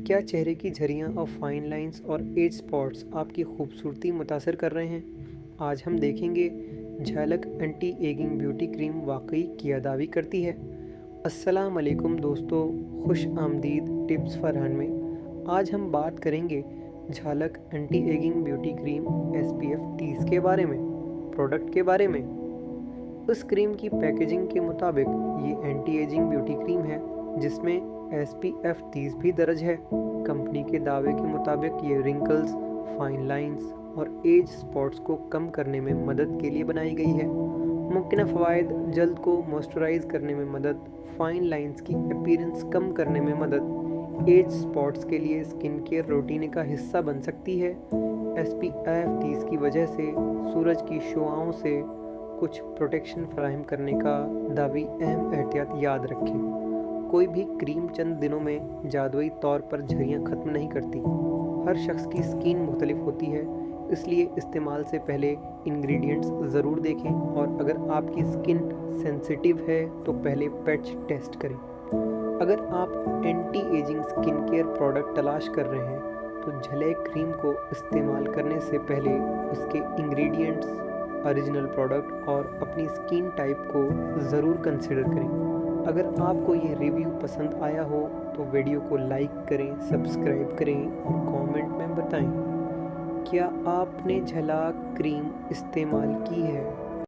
क्या चेहरे की झुर्रियाँ और फाइन लाइंस और एज स्पॉट्स आपकी खूबसूरती मुतासर कर रहे हैं? आज हम देखेंगे झलक एंटी एजिंग ब्यूटी क्रीम वाकई किया दावी करती है। अस्सलाम वालेकुम दोस्तों, खुश आमदीद टिप्स फरहान में। आज हम बात करेंगे झलक anti ageing beauty cream SPF 30 के बारे में, प्रोडक्ट के बारे में। उस क्रीम की पैकेजिंग के मुताबिक ये एंटी एजिंग ब्यूटी क्रीम है जिसमें SPF 30 भी दर्ज है। कंपनी के दावे के मुताबिक ये रिंकल्स, फाइन लाइंस और एज स्पॉट्स को कम करने में मदद के लिए बनाई गई है। मुमकिन फ़वाइद: जल्द को मॉइस्चराइज करने में मदद, फाइन लाइंस की अपीयरेंस कम करने में मदद, एज स्पॉट्स के लिए स्किन केयर रूटीन का हिस्सा बन सकती है। SPF 30 की वजह से सूरज की शुआओं से कुछ प्रोटेक्शन फराहम करने का दावी अहम एहतियात याद रखें। कोई भी क्रीम चंद दिनों में जादुई तौर पर झुर्रियाँ ख़त्म नहीं करती। हर शख्स की स्किन मुख्तलिफ होती है, इसलिए इस्तेमाल से पहले इंग्रेडिएंट्स ज़रूर देखें और अगर आपकी स्किन सेंसिटिव है तो पहले पैच टेस्ट करें। अगर आप anti ageing skin care product तलाश कर रहे हैं तो झलक क्रीम को इस्तेमाल करने से पहले उसके इंग्रेडिएंट्स, ओरिजिनल प्रोडक्ट और अपनी स्किन टाइप को ज़रूर कंसिडर करें। अगर आपको ये रिव्यू पसंद आया हो तो वीडियो को लाइक करें, सब्सक्राइब करें और कमेंट में बताएं क्या आपने झलक क्रीम इस्तेमाल की है।